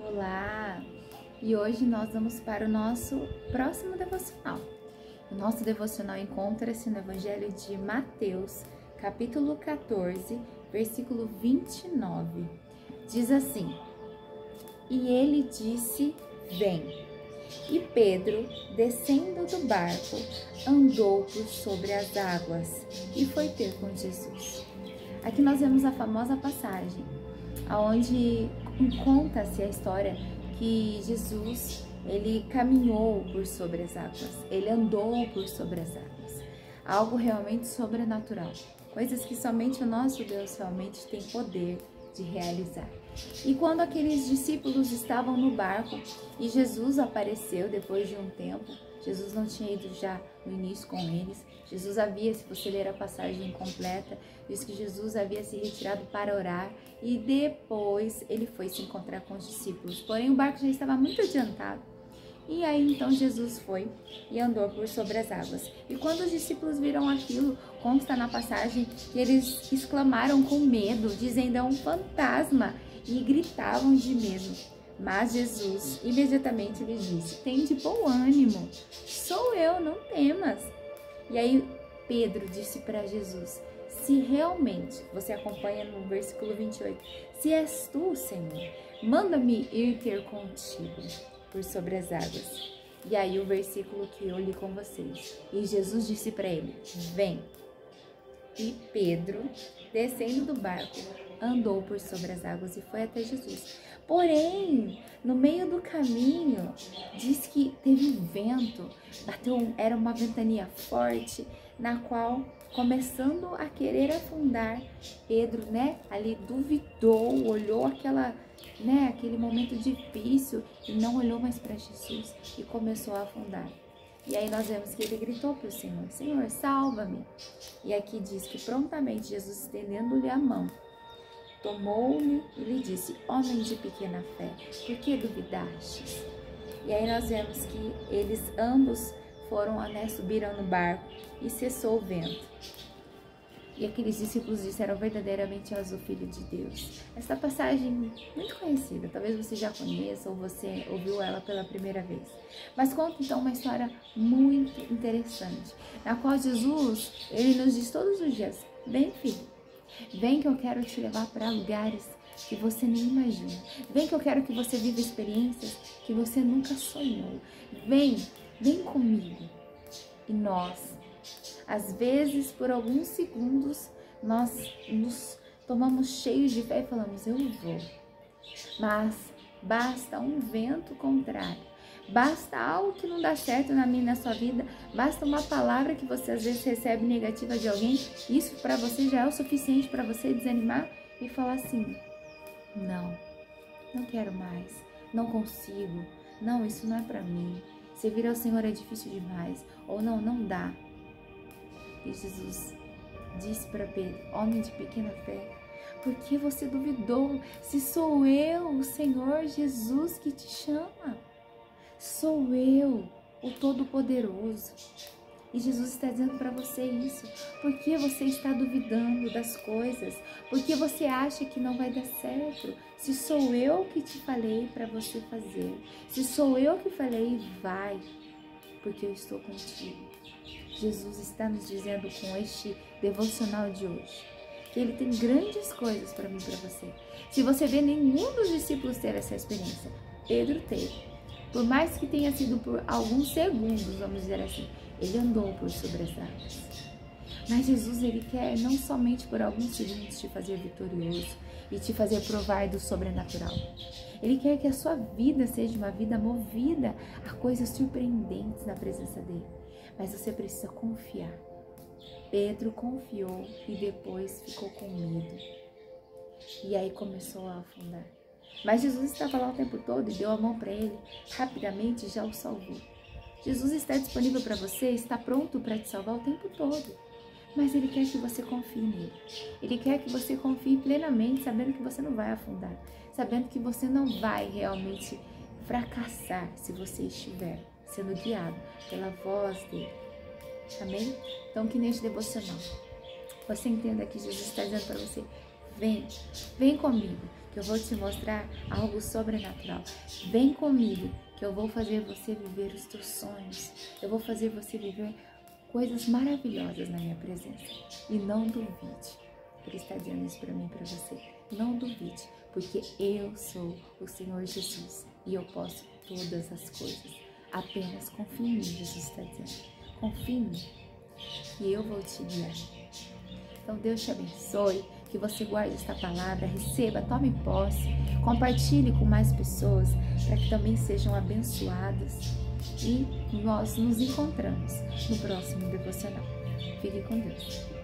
Olá! E hoje nós vamos para o nosso próximo devocional. O nosso devocional encontra-se no Evangelho de Mateus, capítulo 14, versículo 29. Diz assim: E ele disse: Vem. E Pedro, descendo do barco, andou por sobre as águas e foi ter com Jesus. Aqui nós vemos a famosa passagem, onde conta-se a história que Jesus, ele caminhou por sobre as águas, ele andou por sobre as águas. Algo realmente sobrenatural, coisas que somente o nosso Deus realmente tem poder de realizar. E quando aqueles discípulos estavam no barco e Jesus apareceu depois de um tempo, Jesus não tinha ido já no início com eles. Jesus havia, se você ler a passagem completa, diz que Jesus havia se retirado para orar e depois ele foi se encontrar com os discípulos. Porém, o barco já estava muito adiantado. E aí, então, Jesus foi e andou por sobre as águas. E quando os discípulos viram aquilo, consta na passagem que eles exclamaram com medo, dizendo: é um fantasma, e gritavam de medo. Mas Jesus imediatamente lhes disse: tende bom ânimo, sou eu, não temas. E aí Pedro disse para Jesus: se realmente, você acompanha no versículo 28, se és tu, Senhor, manda-me ir ter contigo por sobre as águas. E aí o versículo que eu li com vocês: e Jesus disse para ele: vem. E Pedro, descendo do barco, andou por sobre as águas e foi até Jesus. Porém, no meio do caminho, diz que teve vento, bateu, era uma ventania forte, na qual, começando a querer afundar, Pedro, ali duvidou, olhou aquele momento difícil e não olhou mais para Jesus e começou a afundar. E aí nós vemos que ele gritou para o Senhor: Senhor, salva-me. E aqui diz que prontamente Jesus, estendendo-lhe a mão, tomou-lhe e lhe disse: homem de pequena fé, por que duvidastes? E aí nós vemos que eles ambos foram, subiram no barco e cessou o vento. E aqueles discípulos disseram: verdadeiramente és o Filho de Deus. Essa passagem muito conhecida, talvez você já conheça ou você ouviu ela pela primeira vez. Mas conta então uma história muito interessante, na qual Jesus, ele nos diz todos os dias: vem, filho, vem que eu quero te levar para lugares que você nem imagina. Vem que eu quero que você viva experiências que você nunca sonhou. Vem comigo. E nós, às vezes, por alguns segundos, nós nos tomamos cheios de fé e falamos: eu vou. Mas basta um vento contrário, basta algo que não dá certo na minha e na sua vida, basta uma palavra que você às vezes recebe negativa de alguém, isso para você já é o suficiente para você desanimar e falar assim: não quero mais, não consigo, não, isso não é para mim, servir ao Senhor é difícil demais, ou não dá. E Jesus disse para Pedro: homem de pequena fé, por que você duvidou? Se sou eu, o Senhor Jesus, que te chama, sou eu, o Todo-Poderoso. E Jesus está dizendo para você isso. Por que você está duvidando das coisas? Por que você acha que não vai dar certo? Se sou eu que te falei para você fazer, se sou eu que falei, vai, porque eu estou contigo. Jesus está nos dizendo com este devocional de hoje que Ele tem grandes coisas para mim e para você. Se você vê nenhum dos discípulos ter essa experiência, Pedro teve. Por mais que tenha sido por alguns segundos, vamos dizer assim, ele andou por sobre as águas. Mas Jesus, ele quer não somente por alguns segundos te fazer vitorioso e te fazer provar do sobrenatural. Ele quer que a sua vida seja uma vida movida a coisas surpreendentes na presença dele. Mas você precisa confiar. Pedro confiou e depois ficou com medo. E aí começou a afundar. Mas Jesus estava lá o tempo todo e deu a mão para ele. Rapidamente já o salvou. Jesus está disponível para você, está pronto para te salvar o tempo todo. Mas Ele quer que você confie nele. Ele quer que você confie plenamente, sabendo que você não vai afundar. Sabendo que você não vai realmente fracassar se você estiver sendo guiado pela voz dele. Amém? Então, que neste devocional você entenda que Jesus está dizendo para você: vem comigo, que eu vou te mostrar algo sobrenatural. Vem comigo, que eu vou fazer você viver os teus sonhos. Eu vou fazer você viver coisas maravilhosas na minha presença. E não duvide. Ele está dizendo isso para mim e para você. Não duvide, porque eu sou o Senhor Jesus e eu posso todas as coisas. Apenas confie em mim, Jesus está dizendo. Confie em mim e eu vou te guiar. Então Deus te abençoe, que você guarde esta palavra, receba, tome posse, compartilhe com mais pessoas para que também sejam abençoadas. E nós nos encontramos no próximo devocional. Fique com Deus.